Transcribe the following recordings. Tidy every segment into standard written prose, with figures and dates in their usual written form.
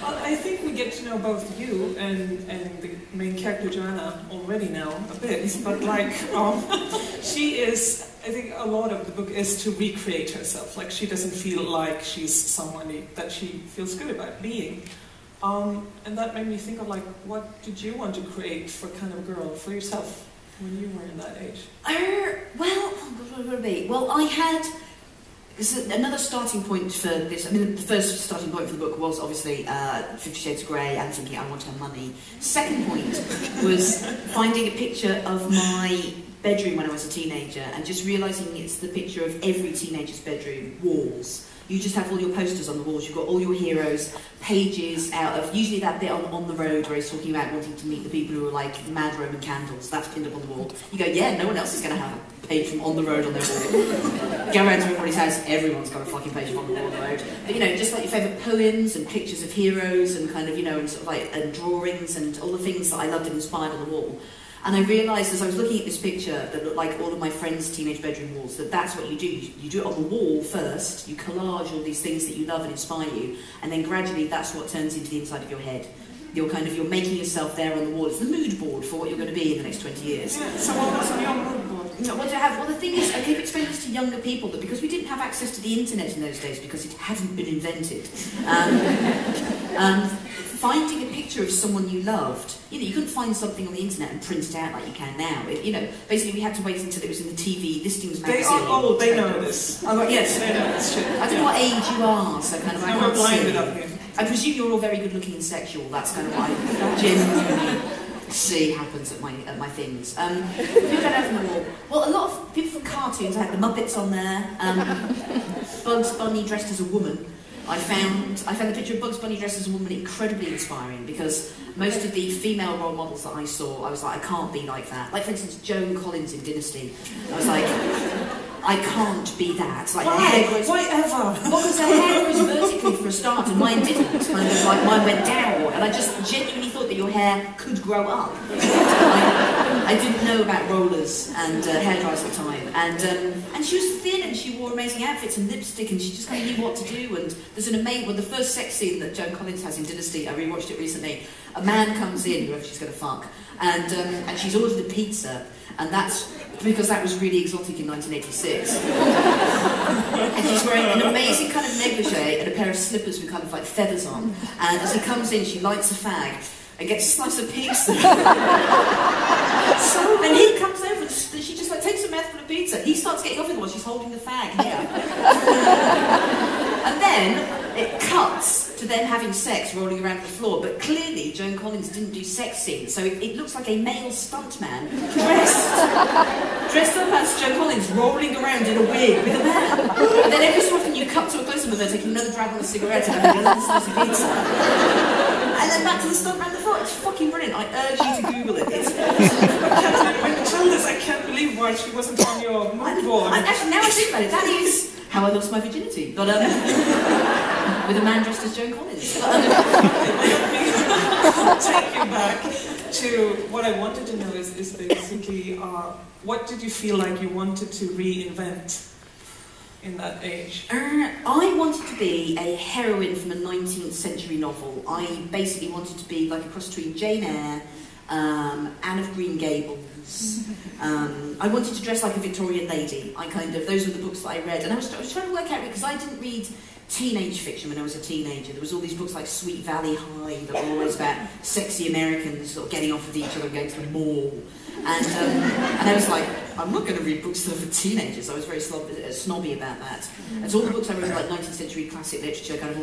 Well, I think we get to know both you and the main character Joanna already now a bit, but like she is. I think a lot of the book is to recreate herself. Like she doesn't feel like she's someone that she feels good about being. And that made me think of like, what did you want to create for kind of girl for yourself when you were in that age? Well, I had another starting point for this. I mean, the first starting point for the book was obviously 50 Shades of Grey and thinking I want her money. Second point was finding a picture of my bedroom when I was a teenager and just realising it's the picture of every teenager's bedroom walls. You just have all your posters on the walls, you've got all your heroes, pages out of, usually that bit on the road where he's talking about wanting to meet the people who are like mad Roman candles, that's pinned up on the wall. You go, yeah, no one else is going to have a page from On the Road on their wall. Go around to everybody's house, everyone's got a fucking page from On the Wall on the Road. But you know, just like your favourite poems and pictures of heroes and kind of, you know, and sort of like and drawings and all the things that I loved and inspired on the wall. And I realised as I was looking at this picture that looked like all of my friends' teenage bedroom walls, that that's what you do. You do it on the wall first, you collage all these things that you love and inspire you, and then gradually that's what turns into the inside of your head. You're making yourself there on the wall. It's the mood board for what you're going to be in the next 20 years. Yeah, so what was on your mood board? What do I have? Well, the thing is, I keep explaining this to younger people, that because we didn't have access to the internet in those days, because it hadn't been invented, finding a picture of someone you loved, you know, you couldn't find something on the internet and print it out like you can now. You know, basically we had to wait until it was in the TV listings magazine. They are old, they know this. Oh, right, yes. They know this shit. I don't know what age you are, so kind of I can't blinded see. Up here. I presume you're all very good looking and sexual, that's kind of what I genuinely see happens at my things. Who don't have on the wall? Well, a lot of people from cartoons, I had the Muppets on there, Bugs Bunny dressed as a woman. I found the picture of Bugs Bunny dressed as a woman incredibly inspiring because most of the female role models that I saw, I was like, I can't be like that. Like, for instance, Joan Collins in Dynasty. I was like, I can't be that. Like, Why ever? Well, because her hair grows vertically for a start, and mine didn't. Kind of like mine went down, and I just genuinely thought that your hair could grow up. I didn't know about rollers and hair dryers at the time, and she was thin, and she wore amazing outfits and lipstick, and she just kind of knew what to do. And there's an amazing, the first sex scene that Joan Collins has in Dynasty, I rewatched it recently. A man comes in, whoever she's going to fuck, and she's ordered a pizza, and that's because that was really exotic in 1986. And she's wearing an amazing kind of negligee and a pair of slippers with kind of like feathers on. And as he comes in, she lights a fag and gets a slice of pizza. And he comes over and she just like takes a mouthful of pizza. He starts getting off with it while she's holding the fag here. And then it cuts to them having sex rolling around the floor, but clearly Joan Collins didn't do sex scenes, so it looks like a male stuntman dressed up as Joan Collins rolling around in a wig with a man. And then every so often you cut to a close-up of her taking another drag on a cigarette and having another slice of pizza. And then back to the stunt around the floor. It's fucking brilliant. I urge you to Google it. I can't believe why she wasn't on your mood board. Actually, now I think about it, that is how I lost my virginity. But with a man dressed as Joan Collins. I'll take you back to what I wanted to know is basically what did you feel like you wanted to reinvent in that age? I wanted to be a heroine from a 19th century novel. I basically wanted to be like a cross between Jane Eyre, Anne of Green Gables. I wanted to dress like a Victorian lady. Those were the books that I read, and I was trying to work out, because I didn't read teenage fiction when I was a teenager. There was all these books like Sweet Valley High that were always about sexy Americans sort of getting off with each other and going to the mall. And I was like, I'm not going to read books that are for teenagers. I was very snobby about that. And so all the books I read were like 19th century classic literature, kind of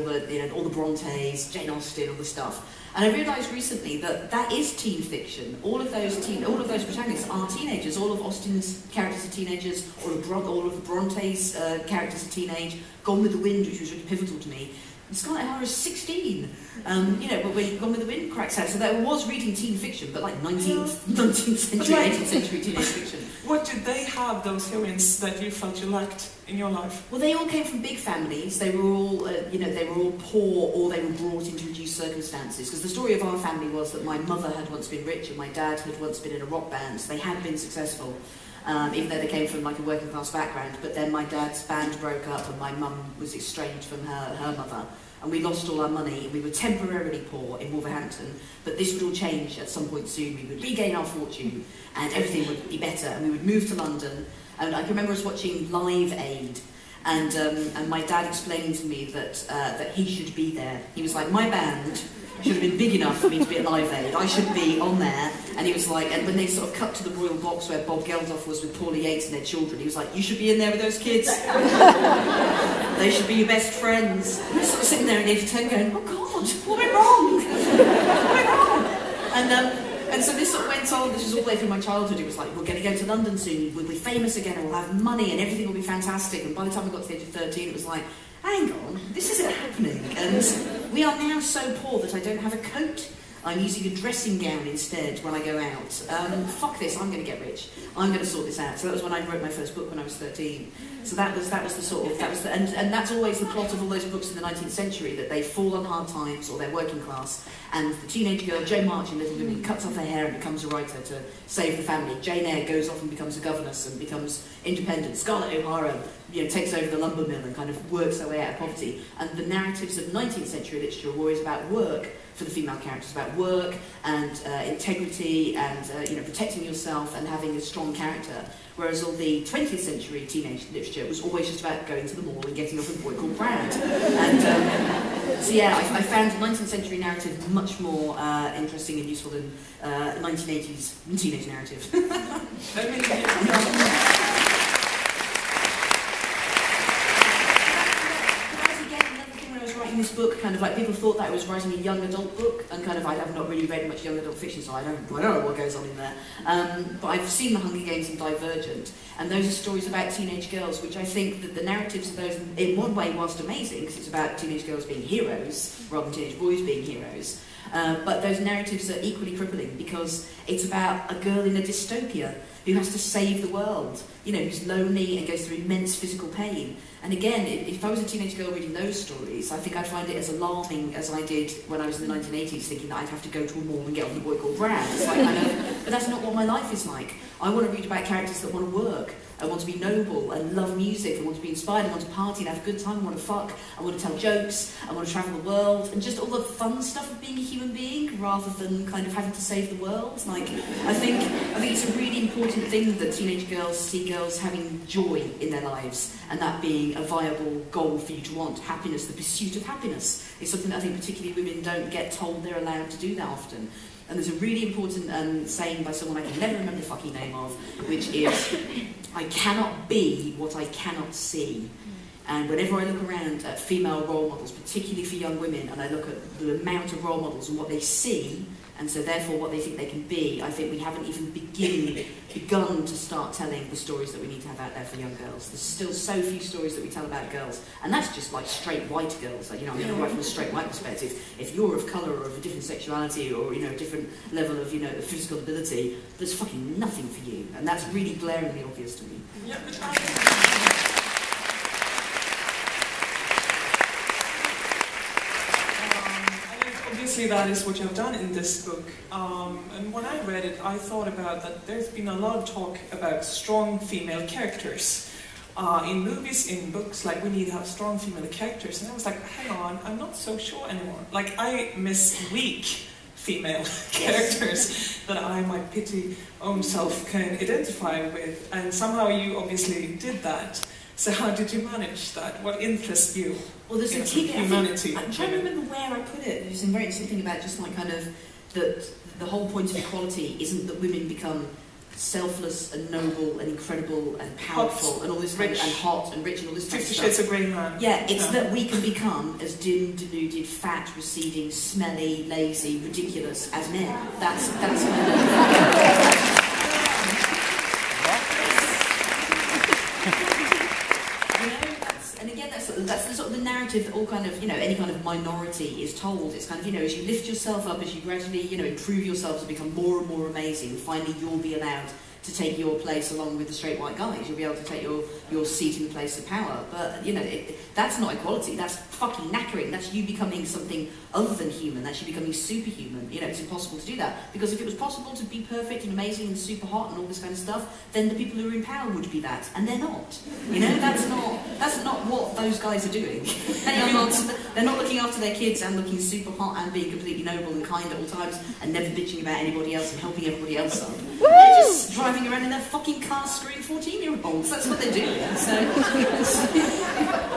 all the Brontes, Jane Austen, all the stuff. And I realised recently that that is teen fiction. All of those protagonists are teenagers. All of Austen's characters are teenagers. All of Bronte's characters are teenage. Gone with the Wind, which was really pivotal to me. And Scarlett O'Hara is 16. But when Gone with the Wind cracks out, so that was reading teen fiction, but like 19th century, 18th century teenage fiction. What did they have, those heroines, that you felt you lacked in your life? Well, they all came from big families. They were all, they were all poor, or they were brought into reduced circumstances. Because the story of our family was that my mother had once been rich and my dad had once been in a rock band. So they had been successful, even though they came from like a working class background. But then my dad's band broke up and my mum was estranged from her mother. and we lost all our money. We were temporarily poor in Wolverhampton, but this would all change at some point soon. We would regain our fortune, and everything would be better, and we would move to London. And I can remember us watching Live Aid, and my dad explaining to me that he should be there. He was like, my band should have been big enough for me to be at Live Aid. I should be on there. And he was like, and when they sort of cut to the royal box where Bob Geldof was with Paulie Yates and their children, he was like, you should be in there with those kids. They should be your best friends. And we're sort of sitting there in 82 going, oh God, what went wrong? What went wrong? And so this sort of went on. This was all the way through my childhood. It was like, we're going to go to London soon, we'll be famous again, and we'll have money, and everything will be fantastic. And by the time we got to the age of 13, it was like, hang on, this isn't happening. And we are now so poor that I don't have a coat. I'm using a dressing gown instead when I go out. Fuck this, I'm going to get rich. I'm going to sort this out. So that was when I wrote my first book when I was 13. So that was the sort of, and that's always the plot of all those books in the 19th century, that they fall on hard times or they're working class, and the teenage girl, Jo March in Little Women, cuts off her hair and becomes a writer to save the family. Jane Eyre goes off and becomes a governess and becomes independent. Scarlett O'Hara, takes over the lumber mill and kind of works her way out of poverty. And the narratives of 19th century literature were always about work for the female characters, about work and integrity and protecting yourself and having a strong character. Whereas all the 20th century teenage literature was always just about going to the mall and getting off with a boy called Brad. And so yeah, I found the 19th century narrative much more interesting and useful than 1980s teenage narrative. This book, kind of like people thought that I was writing a young adult book, and kind of I have not really read much young adult fiction, so I don't know what goes on in there. But I've seen The Hunger Games and Divergent, and those are stories about teenage girls, which I think that the narratives of those, in one way, whilst amazing, because it's about teenage girls being heroes rather than teenage boys being heroes. But those narratives are equally crippling because it's about a girl in a dystopia who has to save the world, who's lonely and goes through immense physical pain. And again, if I was a teenage girl reading those stories, I think I'd find it as alarming as I did when I was in the 1980s, thinking that I'd have to go to a mall and get on the boy called Brad. It's like, but that's not what my life is like. I want to read about characters that want to work, I want to be noble and love music, I want to be inspired, I want to party and have a good time, I want to fuck, I want to tell jokes, I want to travel the world, and just all the fun stuff of being a human being, rather than kind of having to save the world. Like, I think it's a really important thing that teenage girls see girls having joy in their lives, and that being a viable goal for you to want. Happiness, the pursuit of happiness, is something that I think particularly women don't get told they're allowed to do that often. And there's a really important saying by someone I can never remember the fucking name of, which is, I cannot be what I cannot see. And whenever I look around at female role models, particularly for young women, and I look at the amount of role models and what they see, and so therefore what they think they can be, I think we haven't even begun to start telling the stories that we need to have out there for young girls. There's still so few stories that we tell about girls, and that's just like straight white girls. Like, I'm going to write from a straight white perspective. If you're of colour or of a different sexuality or a different level of physical ability, there's fucking nothing for you, and that's really glaringly obvious to me. Yeah. Obviously that is what you've done in this book, and when I read it I thought about that there's been a lot of talk about strong female characters in movies, in books, like we need to have strong female characters, and I was like, hang on, I'm not so sure anymore. Like, I miss weak female characters that I, my pity own self, can identify with, and somehow you obviously did that. So how did you manage that? What interests you? Well, there's a key humanity. I'm trying to remember where I put it. There's very something about just like kind of that the whole point of equality isn't that women become selfless and noble and incredible and powerful and all this kind of, and hot and rich and all this kind of 50 stuff. Shades of Grey man. Yeah, it's that we can become as dim, deluded, fat, receding, smelly, lazy, ridiculous as men. That's kind of. That's the sort of the narrative that all kind of, any kind of minority is told. It's kind of, as you lift yourself up, as you gradually, improve yourself to become more and more amazing, finally you'll be allowed to take your place along with the straight white guys. You'll be able to take your seat in the place of power. But, That's not equality, that's fucking knackering. That's you becoming something other than human, that's you becoming superhuman. You know, it's impossible to do that. Because if it was possible to be perfect and amazing and super hot and all this kind of stuff, then the people who are in power would be that. And they're not. You know, that's not what those guys are doing. They're not looking after their kids and looking super hot and being completely noble and kind at all times and never bitching about anybody else and helping everybody else up. They're just driving around in their fucking car screwing 14-year-olds. That's what they're doing. So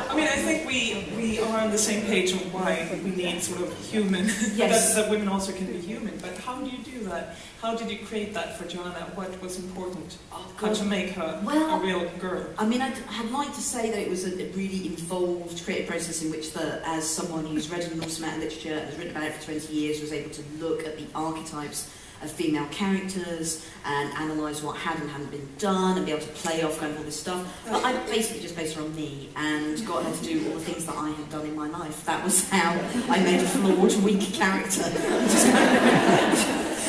I mean, I think we are on the same page on why we need sort of human, yes. that women also can be human, but how do you do that? How did you create that for Joanna? What was important? How to make her a real girl? I mean, I'd like to say that it was a really involved creative process in which, as someone who's read an enormous amount of literature and has written about it for 20 years, was able to look at the archetypes of female characters and analyse what had and hadn't been done and be able to play off kind of all this stuff. But I basically just based her on me and got her to do all the things that I had done in my life. That was how I made a flawed, weak character.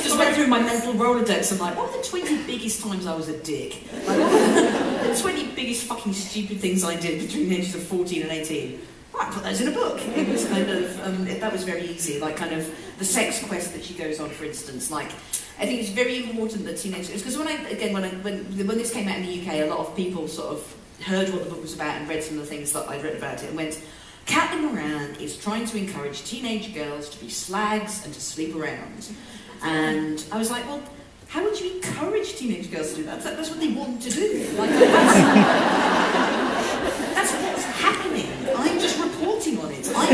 Just went through my mental Rolodex and like, what are the 20 biggest times I was a dick? Like, what are the 20 biggest fucking stupid things I did between the ages of 14 and 18? I put those in a book. It was kind of, that was very easy, like kind of the sex quest that she goes on, for instance. Like, I think it's very important that teenagers, because when this came out in the UK, a lot of people sort of heard what the book was about and read some of the things that I'd read about it and went, Captain Moran is trying to encourage teenage girls to be slags and to sleep around. And I was like, well, how would you encourage teenage girls to do that? That's what they want to do. Like, that's what's happening. I'm just reporting on it. I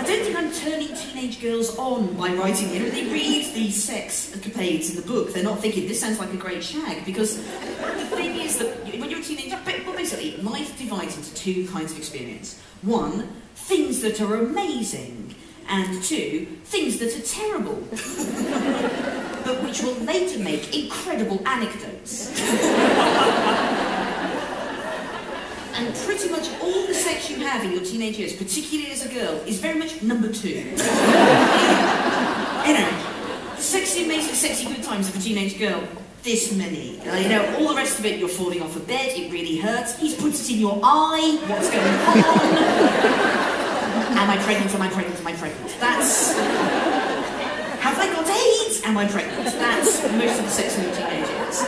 don't think I'm turning teenage girls on by writing it. They read the sex escapades in the book. They're not thinking, this sounds like a great shag. Because the thing is that when you're a teenager, well, basically, life divides into two kinds of experience. One, things that are amazing. And two, things that are terrible, but which will later make incredible anecdotes. And pretty much all the sex you have in your teenage years, particularly as a girl, is very much number two. You know, sexy, amazing, sexy good times of a teenage girl, this many. You know, all the rest of it, you're falling off a bed, it really hurts, he's put it in your eye, what's going on? Am I pregnant? Am I pregnant? Am I pregnant? That's... Have I got AIDS? Am I pregnant? That's most of the sex in your teenage years.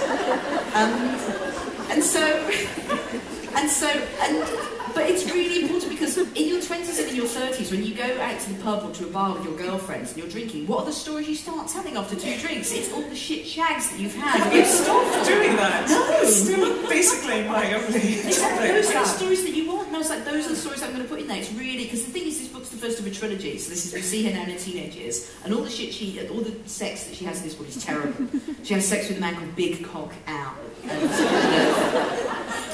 But it's really important because in your 20s and in your 30s, when you go out to the pub or to a bar with your girlfriends and you're drinking, what are the stories you start telling after 2 drinks? It's all the shit shags that you've had. Have you stopped doing that? No! It's still basically my only topic. Those are the stories that you want. And I was like, those are the stories I'm going to put in there. It's really... Because the thing is, this book's the first of a trilogy, so this is, we see her now in her teenage years, and all the shit all the sex that she has in this book is terrible. She has sex with a man called Big Cock Al.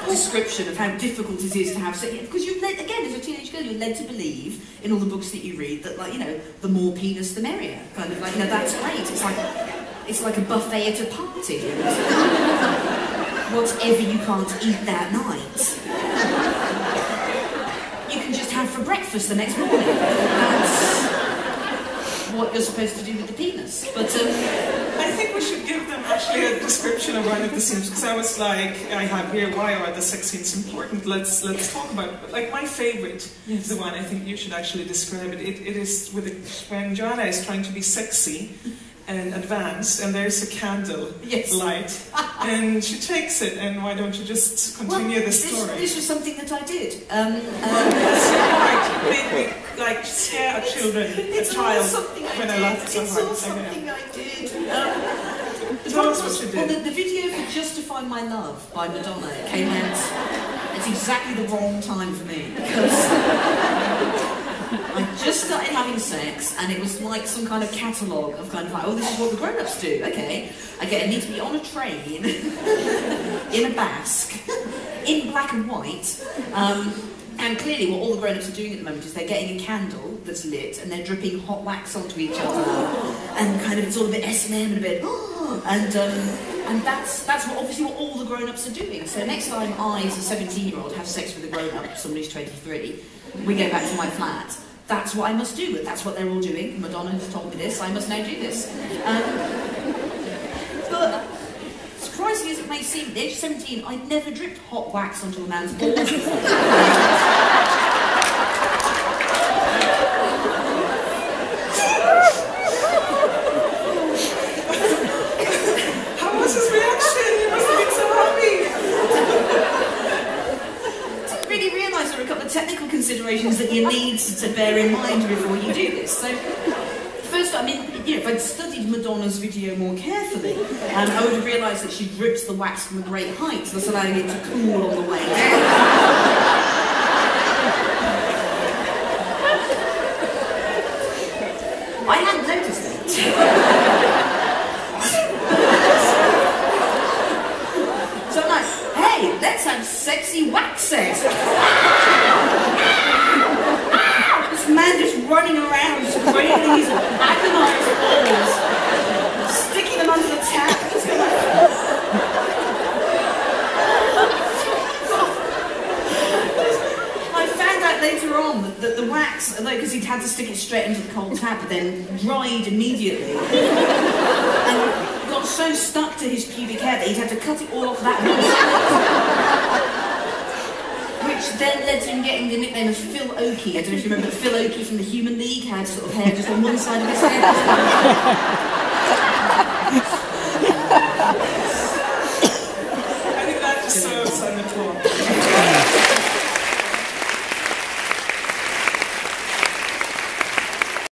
Description of how difficult it is to have sex, because you're led, again, as a teenage girl, you're led to believe in all the books that you read that, like, you know, the more penis the merrier, kind of like, you know, that's great. It's like a buffet at a party. Whatever you can't eat that night, you can just have for breakfast the next morning. That's what you're supposed to do with the penis. But I think we should give them actually a description of one of the scenes, because I was like, I have here, why are the sex scenes important? Let's talk about it. Like, my favourite is the one, I think you should actually describe it. It is when Joanna is trying to be sexy and advanced, and there's a candle light, and she takes it, and why don't you just continue the story? This was something that I did. Like, scare a child when I laughed so hard. It's something I did. Tell us what you did. Well, the video for Justify My Love by Madonna came out at exactly the wrong time for me, because I just started having sex, and it was like some kind of catalogue of kind of like, oh, this is what the grown-ups do. Okay, I need to be on a train, in a basque, in black and white, and clearly what all the grown-ups are doing at the moment is they're getting a candle that's lit, and they're dripping hot wax onto each other, and kind of it's all a bit S&M and a bit, and that's obviously what all the grown-ups are doing. So next time I, as a 17-year-old, have sex with a grown-up, somebody who's 23, we go back to my flat. That's what I must do. That's what they're all doing. Madonna has told me this. I must now do this. But surprisingly as it may seem, at the age of 17, I'd never dripped hot wax onto a man's balls before. How was his reaction? He must have been so happy. I didn't really realise there were a couple of technical considerations that you need to bear in mind before you do this. So, first, I mean, you know, if I'd studied Madonna's video more carefully, I would have realised that she drips the wax from a great height, thus allowing it to cool on the way down. I hadn't noticed that. So I'm like, hey, let's have sexy wax sex. This man just running around, spraying these agonised balls, sticking them under the tap. I found out later on that the wax, because he'd had to stick it straight into the cold tap, then dried immediately. And got so stuck to his pubic hair that he'd had to cut it all off that one side. Which then led to him getting the nickname of Phil Oakey. I don't know if you remember Phil Oakey from the Human League, had sort of hair just on one side of his head. I think that deserves an applause.